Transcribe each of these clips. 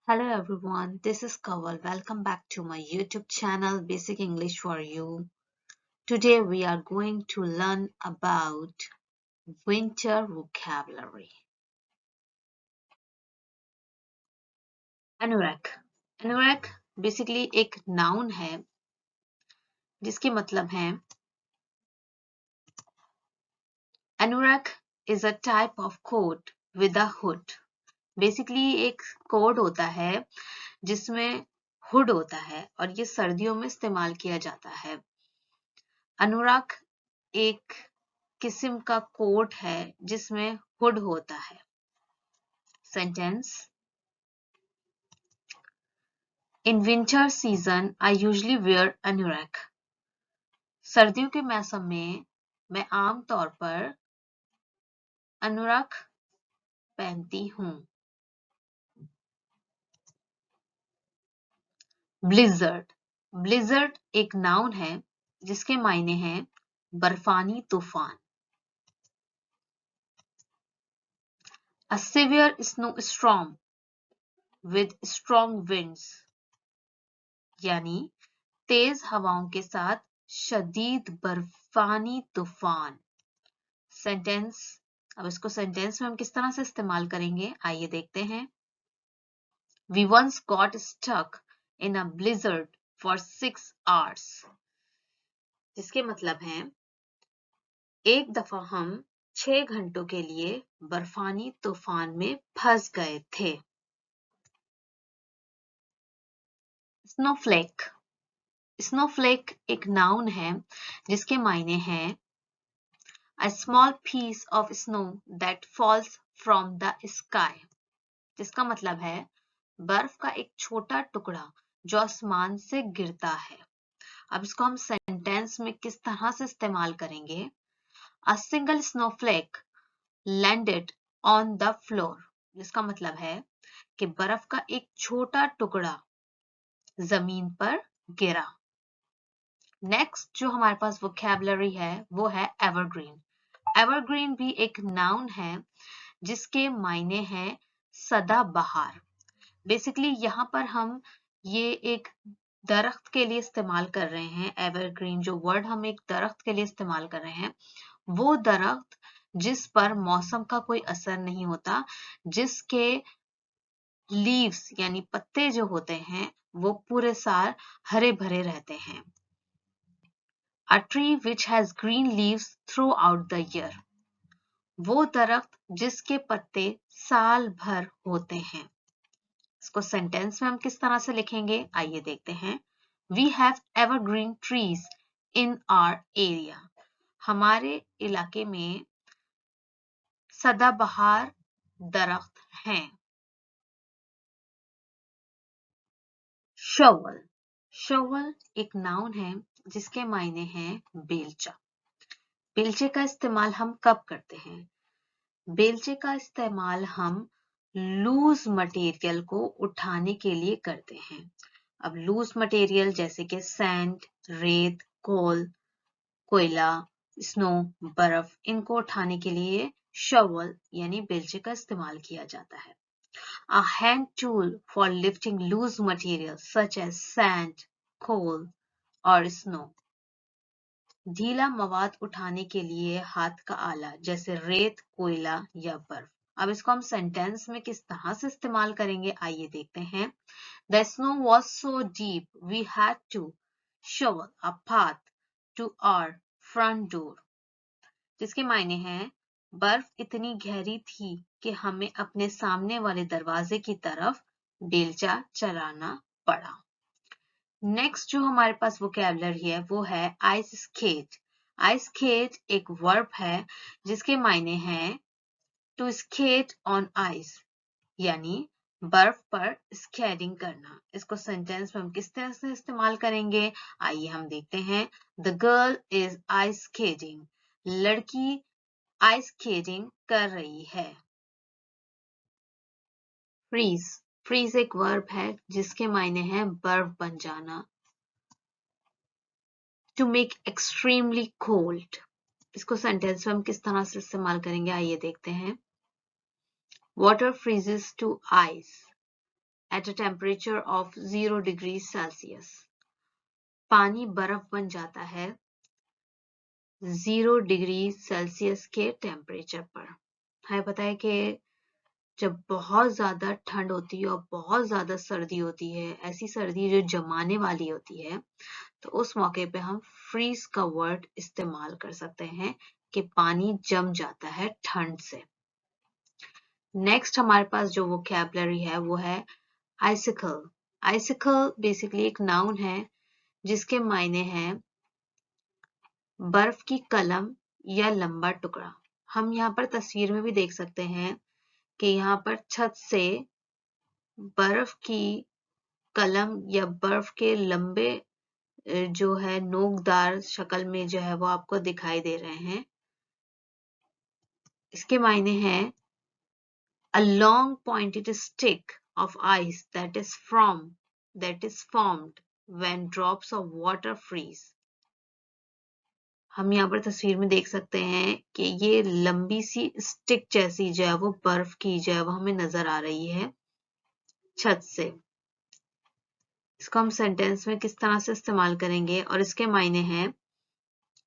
Hello everyone, this is Kawal. Welcome back to my YouTube channel Basic English for You. Today we are going to learn about winter vocabulary. Anurag Anurag basically एक noun है जिसके मतलब है अनुराग is a type of coat with a hood. Basically एक coat होता है जिसमें hood होता है और ये सर्दियों में इस्तेमाल किया जाता है. अनुराग एक किस्म का कोट है जिसमें हुड होता है. Sentence in winter season I usually wear अनुराग. सर्दियों के मौसम में मैं आमतौर पर अनुराग पहनती हूँ. ब्लिजर्ड ब्लिजर्ड एक नाउन है जिसके मायने हैं बर्फानी तूफान. A severe snowstorm with strong winds यानी तेज हवाओं के साथ शदीद बर्फानी तूफान. सेंटेंस अब इसको सेंटेंस में हम किस तरह से इस्तेमाल करेंगे आइए देखते हैं. We once got stuck in a blizzard for 6 hours. जिसके मतलब है एक दफा हम 6 घंटों के लिए बर्फानी तूफान में फंस गए थे. स्नोफ्लेक स्नोफ्लेक एक नाउन है जिसके मायने हैं a small piece of snow that falls from the sky. जिसका मतलब है बर्फ का एक छोटा टुकड़ा जो आसमान से गिरता है. अब इसको हम सेंटेंस में किस तरह से इस्तेमाल करेंगे. A single snowflake landed on the floor. जिसका मतलब है कि बर्फ का एक छोटा टुकड़ा जमीन पर गिरा. नेक्स्ट जो हमारे पास वोकैबुलरी है वो है एवरग्रीन. एवरग्रीन भी एक नाउन है जिसके मायने हैं सदाबहार. बेसिकली यहाँ पर हम ये एक दरख्त के लिए इस्तेमाल कर रहे हैं. एवरग्रीन जो वर्ड हम एक दरख्त के लिए इस्तेमाल कर रहे हैं वो दरख्त जिस पर मौसम का कोई असर नहीं होता, जिसके लीव्स यानी पत्ते जो होते हैं वो पूरे साल हरे भरे रहते हैं. A tree which has green leaves throughout the year. वो दरख्त जिसके पत्ते साल भर होते हैं. इसको सेंटेंस में हम किस तरह से लिखेंगे आइए देखते हैं. We have evergreen trees in our area. हमारे इलाके में सदाबहार दरख्त हैं. शॉवल शॉवल एक नाउन है जिसके मायने हैं बेलचा. बेलचे का इस्तेमाल हम कब करते हैं. बेलचे का इस्तेमाल हम लूज मटेरियल को उठाने के लिए करते हैं. अब लूज मटेरियल जैसे कि सैंड, रेत, कोल, कोयला, स्नो, बर्फ, इनको उठाने के लिए शॉवल यानी बेलचे का इस्तेमाल किया जाता है. A hand tool for lifting loose materials such as sand, coal or snow. ढीला मवाद उठाने के लिए हाथ का आला जैसे रेत, कोयला या बर्फ. अब इसको हम सेंटेंस में किस तरह से इस्तेमाल करेंगे आइए देखते हैं. The snow was so deep we had to shovel a path to our front door. जिसके मायने हैं बर्फ इतनी गहरी थी कि हमें अपने सामने वाले दरवाजे की तरफ बेलचा चलाना पड़ा. नेक्स्ट जो हमारे पास वोकैबुलरी है वो है आइस स्केट. आइस स्केट एक वर्ब है जिसके मायने हैं टू स्केट ऑन आइस यानी बर्फ पर स्केटिंग करना. इसको सेंटेंस में हम किस तरह से इस्तेमाल करेंगे आइए हम देखते हैं. The girl is ice skating. लड़की आइस स्केटिंग कर रही है. फ्रीज फ्रीज एक वर्ब है जिसके मायने हैं बर्फ बन जाना. To make extremely cold. इसको सेंटेंस में हम किस तरह से इस्तेमाल करेंगे आइए देखते हैं. Water freezes to ice at a temperature of 0 degree Celsius. पानी बर्फ बन जाता है 0 डिग्री सेल्सियस के टेम्परेचर पर। हमें पता है कि जब बहुत ज्यादा ठंड होती है और बहुत ज्यादा सर्दी होती है, ऐसी सर्दी जो जमाने वाली होती है, तो उस मौके पे हम फ्रीज का वर्ड इस्तेमाल कर सकते हैं कि पानी जम जाता है ठंड से। नेक्स्ट हमारे पास जो वोकैबुलरी है वो है आइसिकल। आइसिकल बेसिकली एक नाउन है जिसके मायने हैं बर्फ की कलम या लंबा टुकड़ा। हम यहाँ पर तस्वीर में भी देख सकते हैं कि यहाँ पर छत से बर्फ की कलम या बर्फ के लंबे जो है नोकदार शक्ल में जो है वो आपको दिखाई दे रहे हैं। इसके मायने हैं a long pointed stick of ice that is formed when drops of water freeze। हम यहाँ पर तस्वीर में देख सकते हैं कि ये लंबी सी स्टिक जैसी जो है वो बर्फ की जो है वो हमें नजर आ रही है छत से। इसको हम सेंटेंस में किस तरह से इस्तेमाल करेंगे और इसके मायने हैं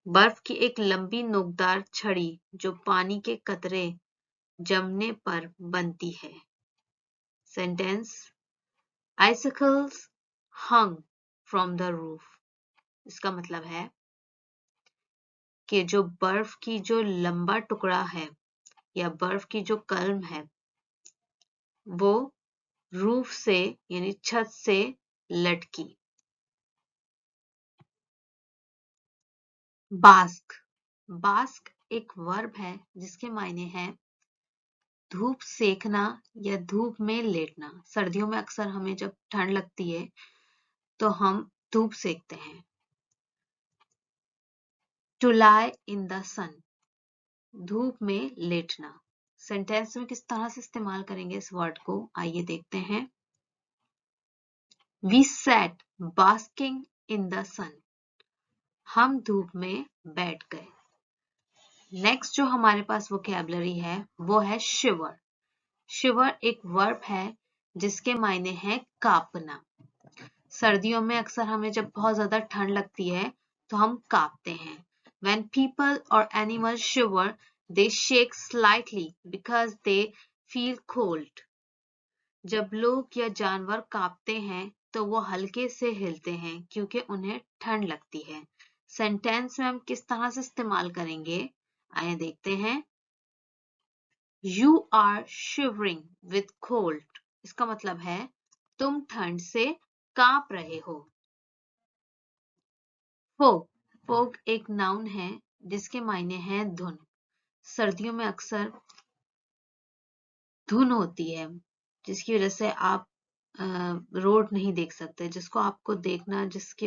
बर्फ की एक लंबी नोकदार छड़ी जो पानी के कतरे जमने पर बनती है। Sentence Icicles hung from the roof। इसका मतलब है कि जो बर्फ की जो लंबा टुकड़ा है या बर्फ की जो कलम है वो रूफ से यानी छत से लटकी। बास्क। बास्क एक वर्ब है जिसके मायने हैं धूप सेकना या धूप में लेटना। सर्दियों में अक्सर हमें जब ठंड लगती है तो हम धूप सेकते हैं। To lie in the sun, धूप में लेटना। सेंटेंस में किस तरह से इस्तेमाल करेंगे इस वर्ड को, आइए देखते हैं। We sat basking in the sun, हम धूप में बैठ गए। नेक्स्ट जो हमारे पास वोकैबुलरी है वो है शिवर। शिवर एक वर्ब है जिसके मायने हैं कांपना। सर्दियों में अक्सर हमें जब बहुत ज्यादा ठंड लगती है तो हम कांपते हैं। When people or animals shiver, they shake slightly because they feel cold। जब लोग या जानवर कांपते हैं तो वो हल्के से हिलते हैं क्योंकि उन्हें ठंड लगती है। सेंटेंस में हम किस तरह से इस्तेमाल करेंगे, आइए देखते हैं। You are shivering with cold। इसका मतलब है तुम ठंड से कांप रहे हो। फोग। फोग एक नाउन है जिसके मायने हैं धुन। सर्दियों में अक्सर धुन होती है जिसकी वजह से आप रोड नहीं देख सकते, जिसकी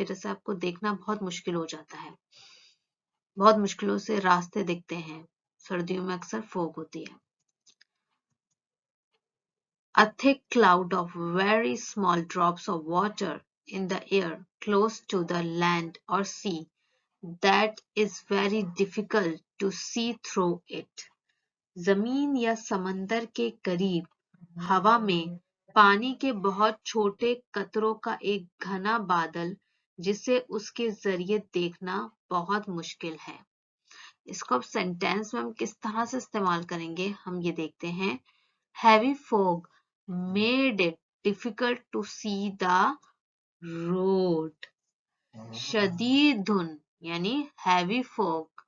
वजह से आपको देखना बहुत मुश्किल हो जाता है। बहुत मुश्किलों से रास्ते दिखते हैं। सर्दियों में अक्सर फोग होती है। A thick cloud of very small drops of water in the air close to the land or sea that is very difficult to see through it। जमीन या समंदर के करीब हवा में पानी के बहुत छोटे कतरों का एक घना बादल जिसे उसके जरिए देखना बहुत मुश्किल है। इसको अब सेंटेंस में हम किस तरह से इस्तेमाल करेंगे, हम ये देखते हैं। Heavy fog made it difficult to see the road। शदीद धुंध यानी हैवी फॉग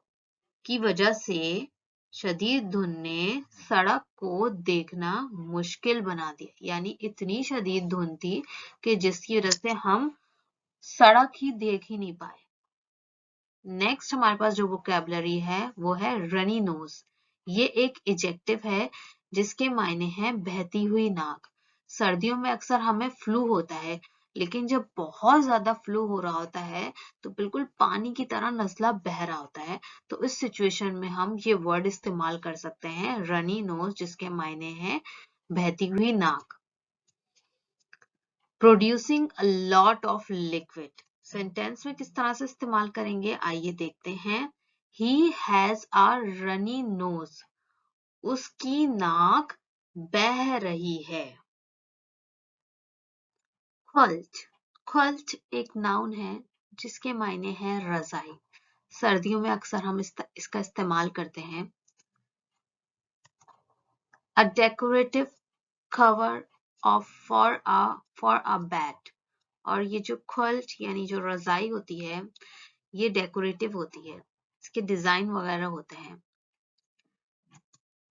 की वजह से शदीद धुंध ने सड़क को देखना मुश्किल बना दिया। यानी इतनी शदीद धुंध थी कि जिसकी वजह से हम सड़क ही देख ही नहीं पाए। नेक्स्ट हमारे पास जो वोकैबुलरी है वो है रनी नोज। ये एक एडजेक्टिव है जिसके मायने हैं बहती हुई नाक। सर्दियों में अक्सर हमें फ्लू होता है, लेकिन जब बहुत ज्यादा फ्लू हो रहा होता है तो बिल्कुल पानी की तरह नजला बह रहा होता है। तो इस सिचुएशन में हम ये वर्ड इस्तेमाल कर सकते हैं रनी नोज, जिसके मायने हैं बहती हुई नाक। Producing a lot of liquid. Sentence में किस तरह से इस्तेमाल करेंगे, आइए देखते हैं। He has a runny nose। उसकी नाक बह रही है। quilt एक नाउन है जिसके मायने हैं रजाई। सर्दियों में अक्सर हम इसका इस्तेमाल करते हैं। A decorative cover of for a bed। और ये जो quilt यानी जो रजाई होती है ये डेकोरेटिव होती है, इसके डिजाइन वगैरह होते हैं।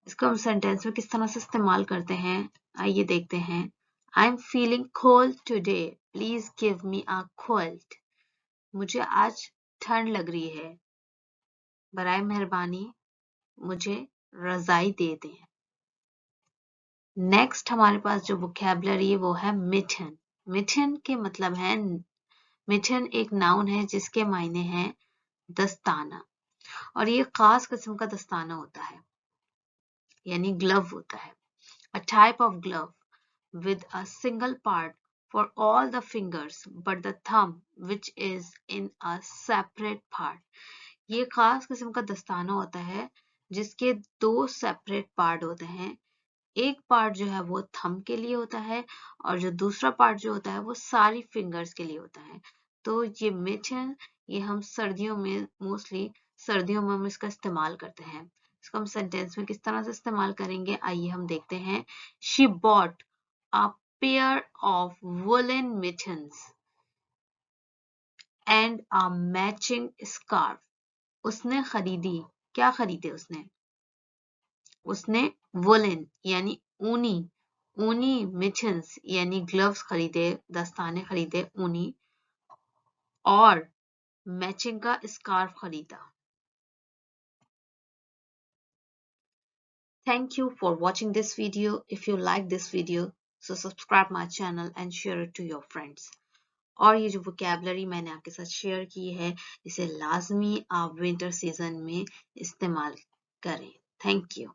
इसको हम सेंटेंस में किस तरह से इस्तेमाल करते हैं आइए देखते हैं। I am feeling cold today, please give me a quilt। मुझे आज ठंड लग रही है, बराए मेहरबानी मुझे रजाई दे दें। नेक्स्ट हमारे पास जो वोकैबुलरी है वो है मिटन। मिटन के मतलब है, मिटन एक नाउन है जिसके मायने हैं दस्ताना, और ये खास किस्म का दस्ताना होता है यानी ग्लव होता है। A type of glove with a single part for all the fingers but the thumb which is in a separate part। ये खास किस्म का दस्ताना होता है जिसके दो सेपरेट पार्ट होते हैं। एक पार्ट जो है वो थंब के लिए होता है और जो दूसरा पार्ट जो होता है वो सारी फिंगर्स के लिए होता है। तो ये मिटन ये हम सर्दियों में मोस्टली सर्दियों में हम इसका इस्तेमाल करते हैं। इसको हम सेंटेंस में किस तरह से इस्तेमाल करेंगे आइए हम देखते हैं। She bought a pair of woolen mittens and a matching scarf। उसने खरीदी, क्या खरीदे उसने वुलन यानी ऊनी मिटन्स यानी ग्लव्स खरीदे, दस्ताने खरीदे ऊनी, और मैचिंग का स्कार्फ खरीदा। Thank you for watching this video. If you like this video, so subscribe my channel and share it to your friends. और ये जो वोकैबुलरी मैंने आपके साथ शेयर की है इसे लाजमी आप विंटर सीजन में इस्तेमाल करें। Thank you.